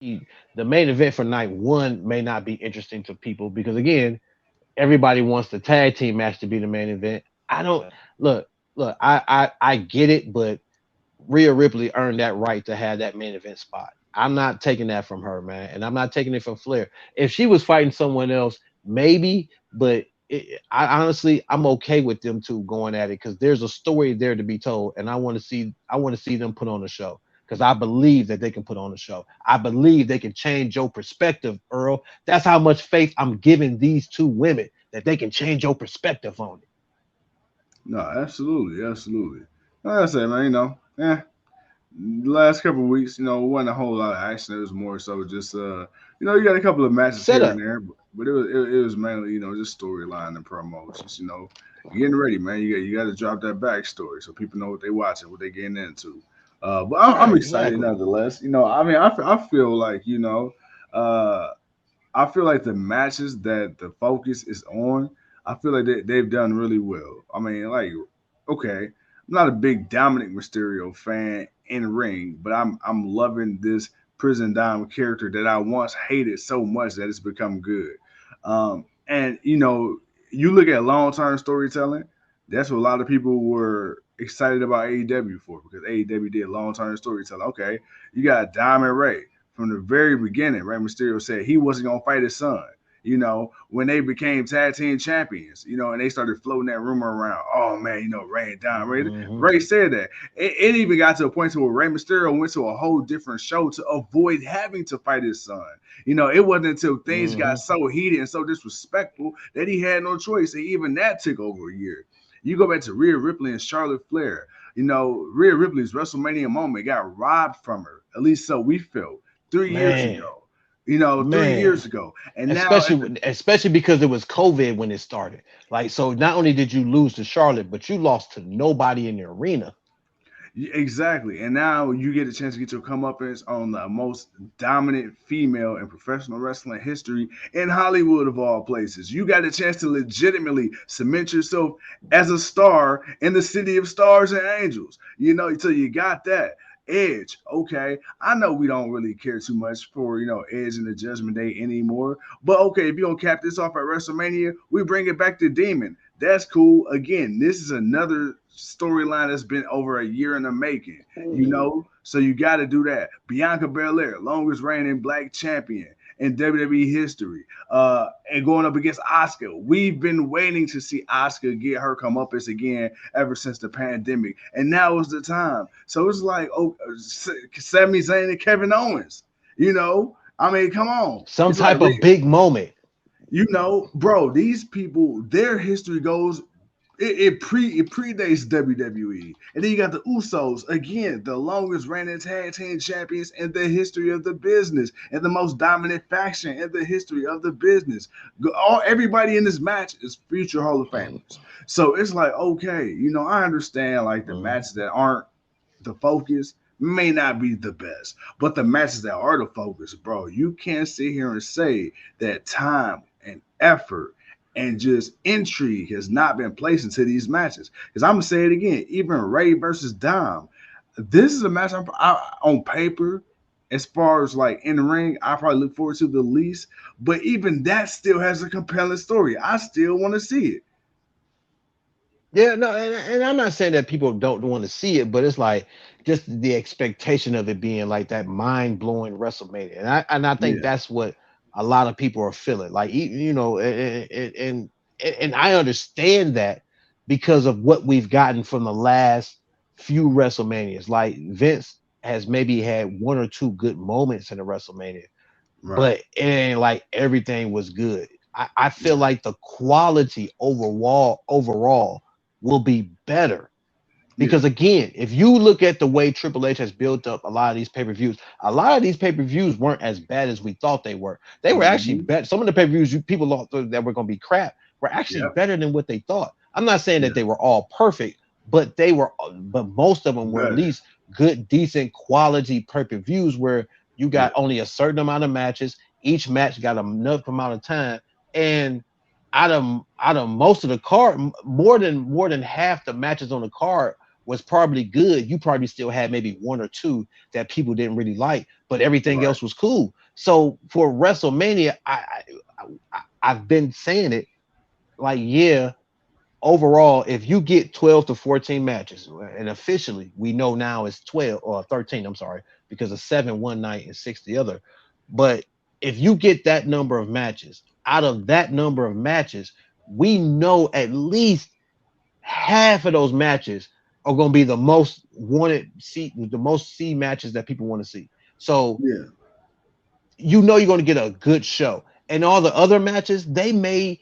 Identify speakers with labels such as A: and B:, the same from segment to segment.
A: the main event for night one may not be interesting to people because again, everybody wants the tag team match to be the main event. I don't look, I get it, but Rhea Ripley earned that right to have that main event spot. I'm not taking that from her, man, and I'm not taking it from Flair. If she was fighting someone else, maybe, but I honestly, I'm okay with them two going at it because there's a story there to be told, and I want to see them put on a show because I believe that they can put on a show. I believe they can change your perspective, Earl. That's how much faith I'm giving these two women that they can change your perspective on it.
B: No, absolutely, absolutely. Like I said, man, the last couple of weeks, wasn't a whole lot of action. It was more so just, you got a couple of matches here and
A: Setup.
B: there, but it was mainly, just storyline and promos. Just, getting ready, man. You got to drop that backstory so people know what they watching, what they getting into. But I'm
A: Right,
B: excited
A: exactly.
B: nonetheless. I mean, I feel like, uh, I feel like the matches that the focus is on, I feel like they've done really well. I mean, like, okay, I'm not a big Dominic Mysterio fan in ring, but I'm loving this Prison Dom character that I once hated so much that it's become good. And you look at long term storytelling, that's what a lot of people were excited about AEW for because AEW did long term storytelling. Okay, you got Diamond Ray from the very beginning. Rey Mysterio said he wasn't gonna fight his son. When they became tag team champions, and they started floating that rumor around. Oh man, Ray and Don.
A: Hmm.
B: Ray said that. It even got to a point to where Rey Mysterio went to a whole different show to avoid having to fight his son. It wasn't until things got
A: Hmm.
B: so heated and so disrespectful that he had no choice, and even that took over a year. You go back to Rhea Ripley and Charlotte Flair. Rhea Ripley's WrestleMania moment got robbed from her. At least so we felt 3 years
A: Man,
B: ago. 3 years
A: man.
B: ago, and now
A: Especially because it was COVID when it started. Like, so not only did you lose to Charlotte, but you lost to nobody in the arena.
B: exactly, and now you get a chance to get your comeuppance on the most dominant female in professional wrestling history in Hollywood of all places. You got a chance to legitimately cement yourself as a star in the city of stars and angels. So you got that. Edge, okay. I know we don't really care too much for Edge and the Judgment Day anymore, but okay, if you don't cap this off at WrestleMania, we bring it back to Demon. That's cool. Again, this is another storyline that's been over a year in the making. So you got to do that. Bianca Belair, longest reigning Black champion in WWE history, and going up against Asuka. We've been waiting to see Asuka get her comeuppance again ever since the pandemic, and now is the time. So it's like, Sami Zayn and Kevin Owens. I mean, come on.
A: Some
B: It's like,
A: type of big moment.
B: bro, these people, their history goes it predates WWE. And then you got the Usos, again, the longest reigning tag team champions in the history of the business, and the most dominant faction in the history of the business. Everybody in this match is future Hall of Famers. So it's like, okay, I understand like the
A: Mhm.
B: matches that aren't the focus may not be the best, but the matches that are the focus, bro, you can't sit here and say that time and effort and just intrigue has not been placed into these matches. Because I'm gonna say it again, even Ray versus Dom, this is a match on paper. As far as like in the ring, I probably look forward to the least, but even that still has a compelling story. I still want to see it.
A: Yeah, no, and I'm not saying that people don't want to see it, but it's like just the expectation of it being like that mind blowing WrestleMania, and I think
B: Yeah,
A: that's what a lot of people are feeling. Like, and I understand that because of what we've gotten from the last few WrestleManias. Like Vince has maybe had one or two good moments in the WrestleMania,
B: right.
A: but it ain't like everything was good. I feel
B: Yeah,
A: like the quality overall will be better.
B: yeah.
A: Because again, if you look at the way Triple H has built up a lot of these pay-per-views, a lot of these pay-per-views weren't as bad as we thought they were. They were actually
B: Mm-hmm.
A: better. Some of the pay-per-views people thought that were going to be crap were actually
B: Yep.
A: better than what they thought. I'm not saying that
B: Yeah.
A: they were all perfect, but most of them were at
B: Better.
A: least good, decent quality pay-per-views where you
B: Yeah.
A: got only a certain amount of matches. Each match got enough amount of time, and out of most of the card, more than half the matches on the card was probably good, you probably still had maybe one or two that people didn't really like, but everything
B: Right.
A: else was cool. So for WrestleMania, I've been saying it, like, yeah, overall, if you get 12 to 14 matches, and officially we know now it's 12 or 13, I'm sorry, because of 7 one night and 6 the other. But if you get that number of matches, out of that number of matches, we know at least half of those matches are going to be the most wanted see the most see matches that people want to see. So
B: Yeah.
A: you know you're going to get a good show. And all the other matches, they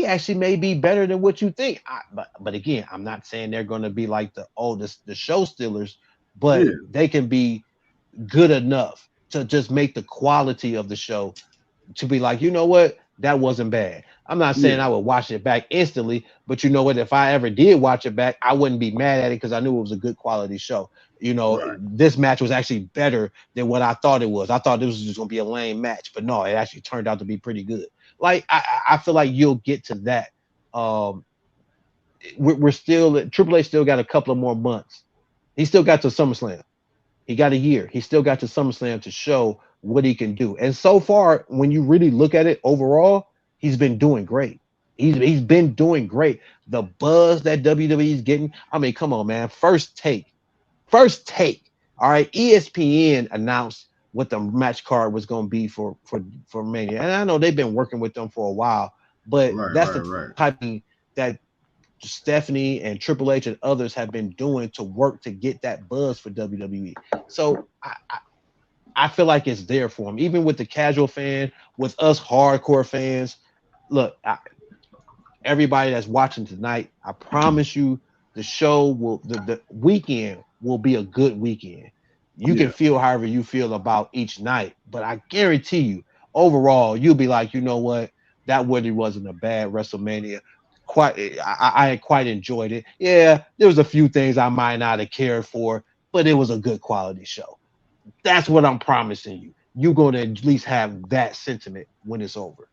A: actually may be better than what you think. But again, I'm not saying they're going to be like the show stealers, but
B: Yeah.
A: they can be good enough to just make the quality of the show to be like, you know what, that wasn't bad. I'm not saying
B: Yeah.
A: I would watch it back instantly, but you know what, if I ever did watch it back, I wouldn't be mad at it because I knew it was a good quality show. You know,
B: Right.
A: this match was actually better than what I thought it was. I thought this was just going to be a lame match, but no, it actually turned out to be pretty good. Like I feel like you'll get to that. Um, we're still Triple H still got a couple of more months. He still got to SummerSlam. He got a year. He still got to SummerSlam to show what he can do. And so far, when you really look at it overall, he's been doing great. He's been doing great. The buzz that WWE is getting. I mean, come on, man. First take. First take. All right. ESPN announced what the match card was going to be for Mania. And I know they've been working with them for a while, but
B: Right.
A: that's
B: Right.
A: the
B: Right.
A: type of thing that Stephanie and Triple H and others have been doing to work to get that buzz for WWE. So I feel like it's there for him, even with the casual fan, with us hardcore fans. Look, everybody that's watching tonight, I promise you, the weekend will be a good weekend. You can
B: Yeah.
A: feel however you feel about each night, but I guarantee you, overall, you'll be like, you know what, that really wasn't a bad WrestleMania. I quite enjoyed it. Yeah, there was a few things I might not have cared for, but it was a good quality show. That's what I'm promising you. You're going to at least have that sentiment when it's over.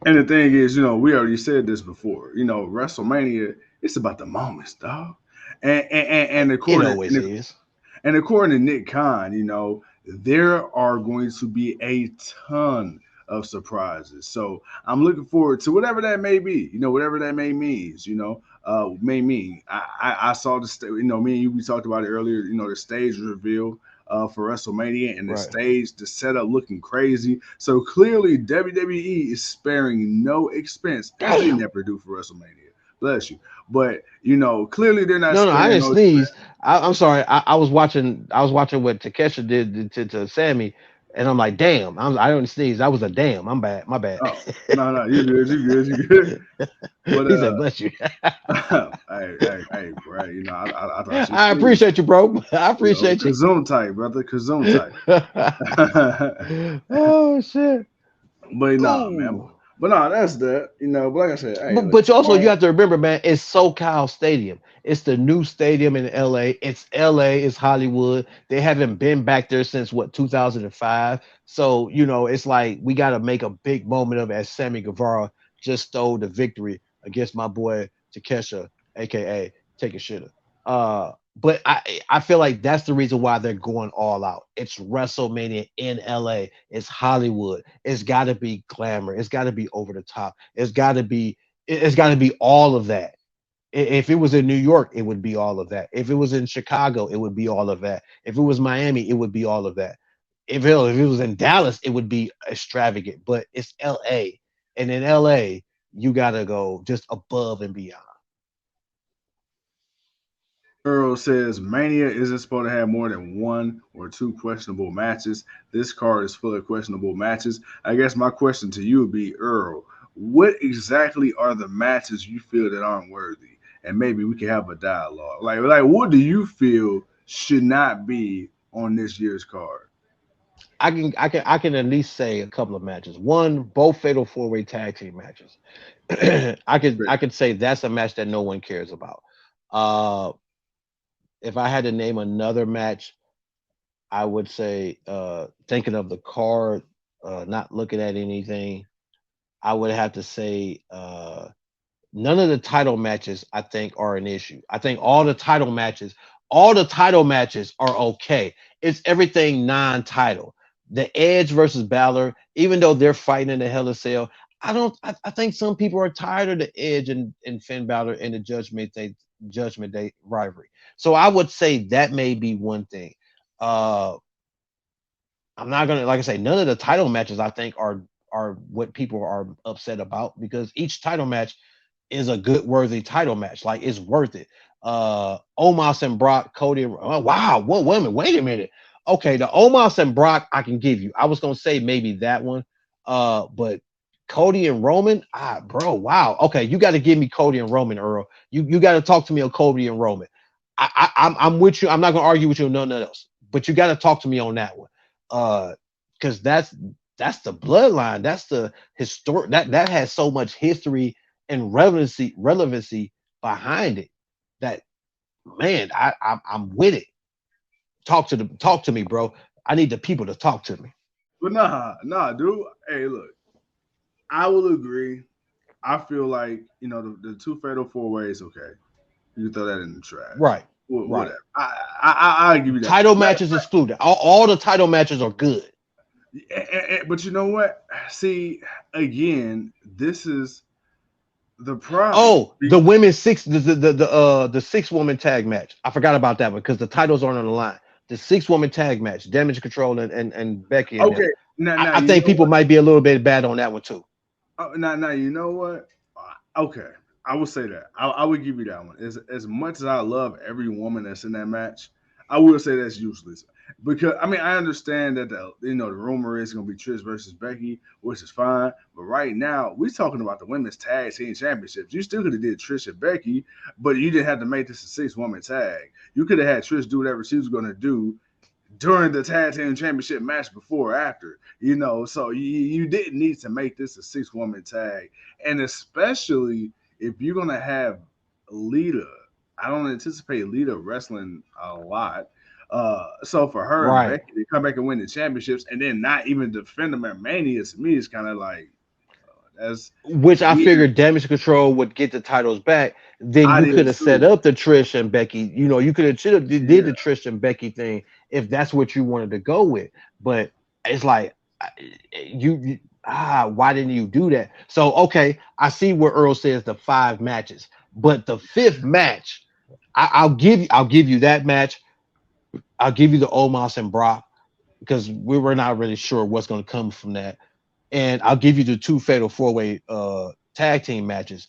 B: And the thing is, we already said this before. WrestleMania, it's about the moments, dog. And
A: It
B: according
A: always is.
B: and according to Nick Khan, there are going to be a ton of surprises. So I'm looking forward to whatever that may be. Whatever that may means. May mean. I saw me and you, we talked about it earlier. The stage reveal for WrestleMania, and
A: Right.
B: the setup looking crazy. So clearly, WWE is sparing no expense, as they
A: Damn.
B: never do for WrestleMania. Bless you. But clearly they're not
A: No, no, I
B: sparing
A: didn't
B: no expense.
A: sneeze. I'm sorry. I was watching. I was watching what Takesha did to Sammy, and I'm like, damn. I don't sneeze. That was a damn. I'm bad. My bad.
B: Oh, no, you good, you good, you good. But
A: He said, "Bless you."
B: hey, bro, I thought you
A: I
B: sneezed.
A: appreciate you, bro. I appreciate you.
B: Kazum type, brother, Kazum type.
A: Oh shit.
B: But nah, man.
A: Ooh.
B: But nah, that's that. But like I said, hey,
A: But,
B: look,
A: but also you
B: tomorrow.
A: have to remember, man, it's SoCal Stadium. It's the new stadium in LA. It's LA, it's Hollywood. They haven't been back there since what 2005. So, it's like we gotta make a big moment of it as Sammy Guevara just stole the victory against my boy Takesha, aka Take a Shitter. But I feel like that's the reason why they're going all out. It's WrestleMania in LA. It's Hollywood. It's got to be glamour. It's got to be over the top. It's got to be all of that. If it was in New York, it would be all of that. If it was in Chicago, it would be all of that. If it was Miami, it would be all of that. If it was in Dallas, it would be extravagant. But it's LA, and in LA, you gotta go just above and beyond.
B: Earl says Mania isn't supposed to have more than one or two questionable matches. This card is full of questionable matches. I guess my question to you would be, Earl, what exactly are the matches you feel that aren't worthy? And maybe we can have a dialogue. Like what do you feel should not be on this year's card?
A: I can at least say a couple of matches. One, both fatal four-way tag team matches. I could say that's a match that no one cares about. Uh, if I had to name another match, I would say thinking of the card, not looking at anything. I would have to say none of the title matches I think are an issue. I think all the title matches are okay. It's everything non-title. The Edge versus Balor, even though they're fighting in the Hell in a Cell, I don't. I think some people are tired of the Edge and Finn Balor in the Judgment Day rivalry. So I would say that may be one thing. Uh, I'm not gonna like I say, none of the title matches I think are what people are upset about because each title match is a good worthy title match. Like it's worth it. Omos and Brock, Cody. Oh, wow, what women? Wait a minute. Okay, the Omos and Brock I can give you. I was gonna say maybe that one. But Cody and Roman, bro, wow. Okay, you got to give me Cody and Roman, Earl. You got to talk to me on Cody and Roman. I'm with you. I'm not gonna argue with you on nothing else. But you got to talk to me on that one. Because that's the bloodline. That's the historic that has so much history and relevancy behind it that man, I'm with it. Talk to me, bro. I need the people to talk to me.
B: But nah, dude. Hey, look, I will agree. I feel like the two fatal four ways. Okay, you can throw that in the trash.
A: Right, right.
B: Whatever. I give you that.
A: Title matches excluded. All the title matches are good.
B: But you know what? See, again, this is the problem.
A: Oh, the women's the 6 woman tag match. I forgot about that one because the titles aren't on the line. The 6 woman tag match, Damage Control and Becky and them.
B: Okay, now
A: I
B: you
A: think
B: know
A: people
B: what?
A: might be a little bit bad on that one too.
B: Now you know what? Okay, I will say that. I would give you that one. As much as I love every woman that's in that match, I will say that's useless. Because I mean, I understand that the rumor is going to be Trish versus Becky, which is fine. But right now, we're talking about the women's tag team championships. You still could have did Trish and Becky, but you didn't have to make this a 6 woman tag. You could have had Trish do whatever she was going to do during the tag team championship match before or after, so you didn't need to make this a 6 woman tag. And especially if you're gonna have Lita, I don't anticipate Lita wrestling a lot. So for her and
A: Right.
B: Becky to come back and win the championships and then not even defend them at Mania, to me is kind of like that's
A: Which I
B: weird.
A: figured Damage Control would get the titles back. Then
B: I
A: you
B: did
A: could have set
B: too.
A: up the Trish and Becky. You could have should have did the
B: Yeah,
A: Trish and Becky thing if that's what you wanted to go with. But it's like why didn't you do that? So okay, I see where Earl says the 5 matches, but the fifth match, I'll give you that match. I'll give you the Omos and Brock because we were not really sure what's going to come from that, and I'll give you the 2 fatal 4 way tag team matches.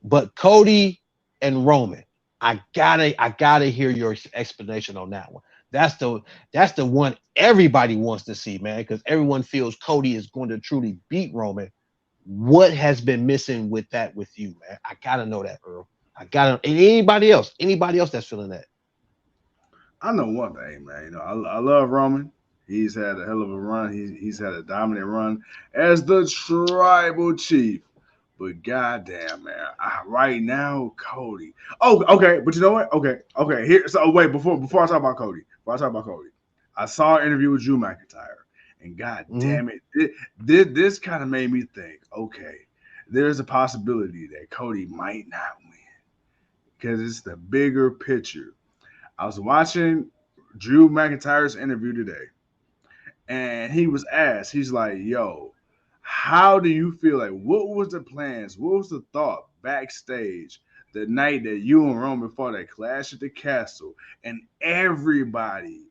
A: But Cody and Roman, I gotta hear your explanation on that one. That's the one everybody wants to see, man, because everyone feels Cody is going to truly beat Roman. What has been missing with that with you, man? I gotta know that, Earl. I gotta and anybody else that's feeling that.
B: I know one thing, man. I love Roman. He's had a hell of a run. He's had a dominant run as the tribal chief. But goddamn, man, right now, Cody. Oh, okay. But you know what? Okay. Here. So wait, before I talk about Cody, I saw an interview with Drew McIntyre, and god
A: Hmm.
B: damn this kind of made me think. Okay, there's a possibility that Cody might not win because it's the bigger picture. I was watching Drew McIntyre's interview today, and he was asked, he's like, "Yo, how do you feel? Like, what was the plans? What was the thought backstage the night that you and Roman fought that clash at the castle, and everybody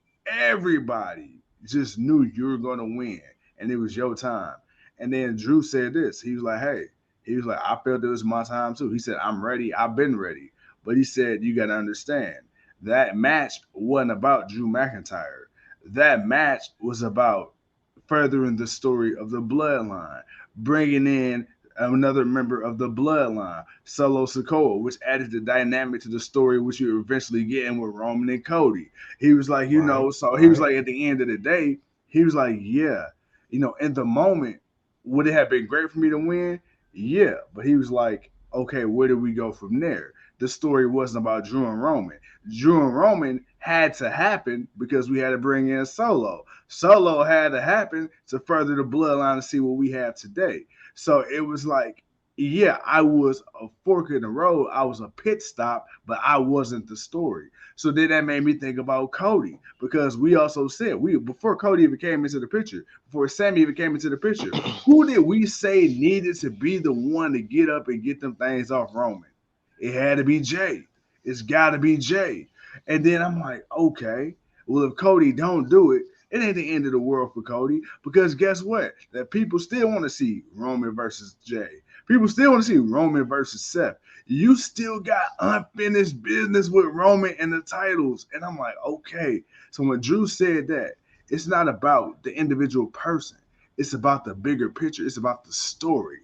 B: just knew you were gonna win, and it was your time." And then Drew said this. He was like, "Hey." He was like, "I felt it was my time too." He said, "I'm ready. I've been ready." But he said, "You got to understand, that match wasn't about Drew McIntyre. That match was about furthering the story of the bloodline, bringing in another member of the bloodline, Solo Sikoa, which added the dynamic to the story, which you're eventually getting with Roman and Cody." He was like,
A: Right,
B: so he was
A: right.
B: like, at the end of the day, he was like, yeah, in the moment, would it have been great for me to win? Yeah. But he was like, okay, where do we go from there? The story wasn't about Drew and Roman. Drew and Roman had to happen because we had to bring in Solo. Solo had to happen to further the bloodline to see what we have today. So it was like, yeah, I was a fork in the road. I was a pit stop, but I wasn't the story. So then that made me think about Cody because we also said we before Cody even came into the picture, before Sammy even came into the picture, who did we say needed to be the one to get up and get them things off Roman? It had to be Jey. It's got to be Jey. And then I'm like, okay, well if Cody don't do it, it ain't the end of the world for Cody because guess what? That people still want to see Roman versus Jey. People still want to see Roman versus Seth. You still got unfinished business with Roman and the titles. And I'm like, okay. So when Drew said that, it's not about the individual person. It's about the bigger picture. It's about the story.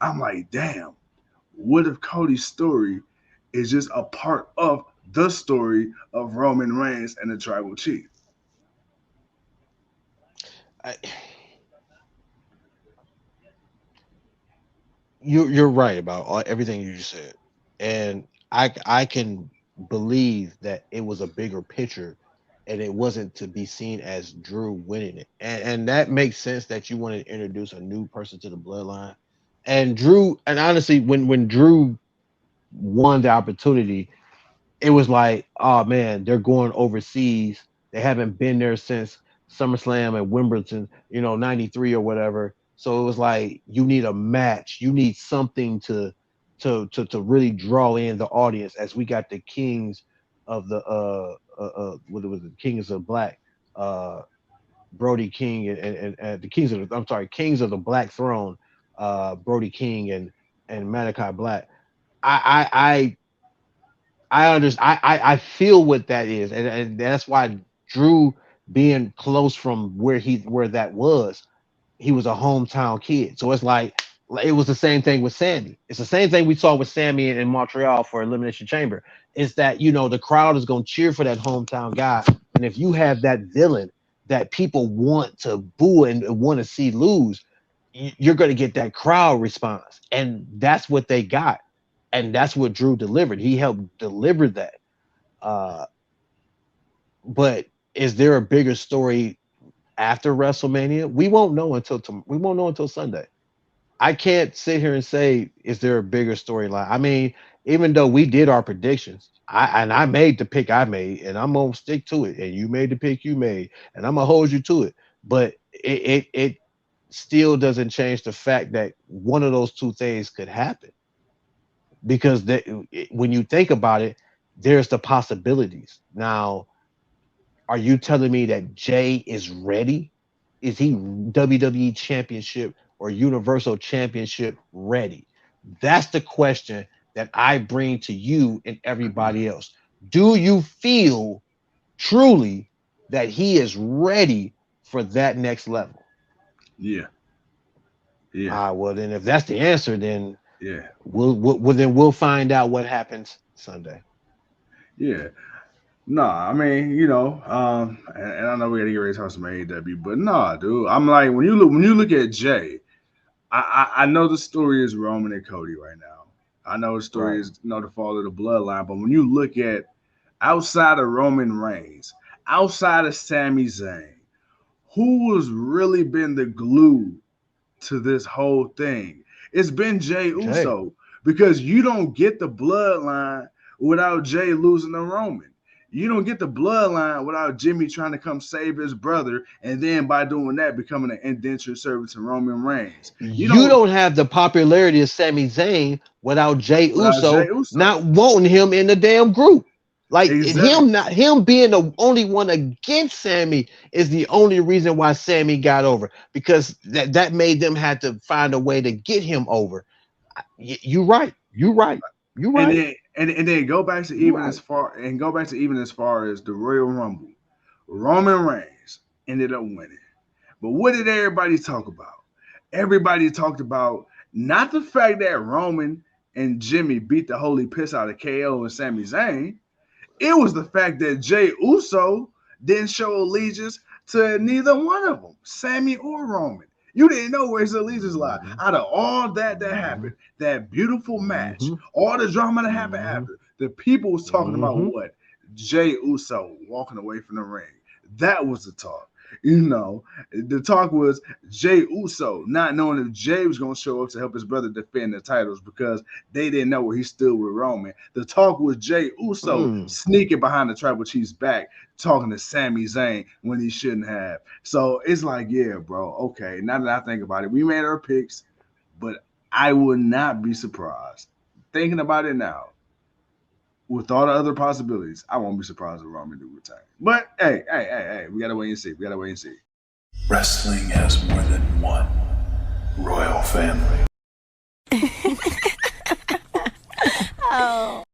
B: I'm like, damn, what if Cody's story is just a part of the story of Roman Reigns and the tribal chief?
A: I, you're right about everything you just said, and I can believe that it was a bigger picture, and it wasn't to be seen as Drew winning it, and that makes sense that you want to introduce a new person to the bloodline, and Drew, and honestly, when Drew won the opportunity, it was like, oh man, they're going overseas. They haven't been there since SummerSlam at Wimbledon, '93 or whatever. So it was like you need a match. You need something to really draw in the audience as we got the kings of the what it was the kings of black, uh Brody King and the kings of the, I'm sorry, kings of the black throne, Brody King and Malachi Black. I I understand. I feel what that is, and that's why Drew being close from where that was, he was a hometown kid. So it's like it was the same thing with Sammy. It's the same thing we saw with Sammy in Montreal for Elimination Chamber. Is that the crowd is going to cheer for that hometown guy, and if you have that villain that people want to boo and want to see lose, you're going to get that crowd response, and that's what they got, and that's what Drew delivered. He helped deliver that. Uh, but is there a bigger story after WrestleMania? We won't know until Sunday. I can't sit here and say is there a bigger storyline. I mean, even though we did our predictions, I made the pick I made, and I'm gonna stick to it. And you made the pick you made, and I'm gonna hold you to it. But it still doesn't change the fact that one of those two things could happen because when you think about it, there's the possibilities. Now, are you telling me that Jay is ready? Is he WWE Championship or Universal Championship ready? That's the question that I bring to you and everybody else. Do you feel truly that he is ready for that next level?
B: Yeah, yeah,
A: Well, then if that's the answer, then
B: yeah,
A: we'll find out what happens Sunday.
B: yeah. No, I mean, and I know we gotta get ready to talk some AEW, but nah, dude. I'm like when you look at Jay, I know the story is Roman and Cody right now. I know the story
A: Right.
B: is the fall of the bloodline, but when you look at outside of Roman Reigns, outside of Sami Zayn, who has really been the glue to this whole thing? It's been Jey
A: Jay.
B: Uso because you don't get the bloodline without Jey losing to Roman. You don't get the bloodline without Jimmy trying to come save his brother, and then by doing that, becoming an indentured servant to Roman Reigns. You
A: You
B: don't
A: don't have the popularity of Sami Zayn without Jey
B: without Jey
A: Uso
B: Uso.
A: not wanting him in the damn group. Like
B: Exactly.
A: him being the only one against Sammy is the only reason why Sammy got over because that made them have to find a way to get him over. You right. You right. You
B: And
A: right.
B: then and then
A: You right.
B: go back to even as far as the Royal Rumble. Roman Reigns ended up winning. But what did everybody talk about? Everybody talked about not the fact that Roman and Jimmy beat the holy piss out of KO and Sami Zayn. It was the fact that Jey Uso didn't show allegiance to neither one of them, Sammy or Roman. You didn't know where his allegiance lie.
A: Hmm.
B: Out of all that
A: Hmm.
B: happened, that beautiful match,
A: Hmm.
B: all the drama that happened
A: Hmm.
B: after, the people was talking about
A: Hmm.
B: what? Jey Uso walking away from the ring. That was the talk. You know, the talk was Jey Uso, not knowing if Jey was going to show up to help his brother defend the titles because they didn't know where he stood with Roman. The talk was Jey Uso sneaking behind the Tribal Chief's back, talking to Sami Zayn when he shouldn't have. So it's like, yeah, bro, okay. Now that I think about it, we made our picks, but I would not be surprised. Thinking about it now, with all the other possibilities, I won't be surprised if Roman do return. But hey, we gotta wait and see.
C: Wrestling has more than one royal family.
D: Oh.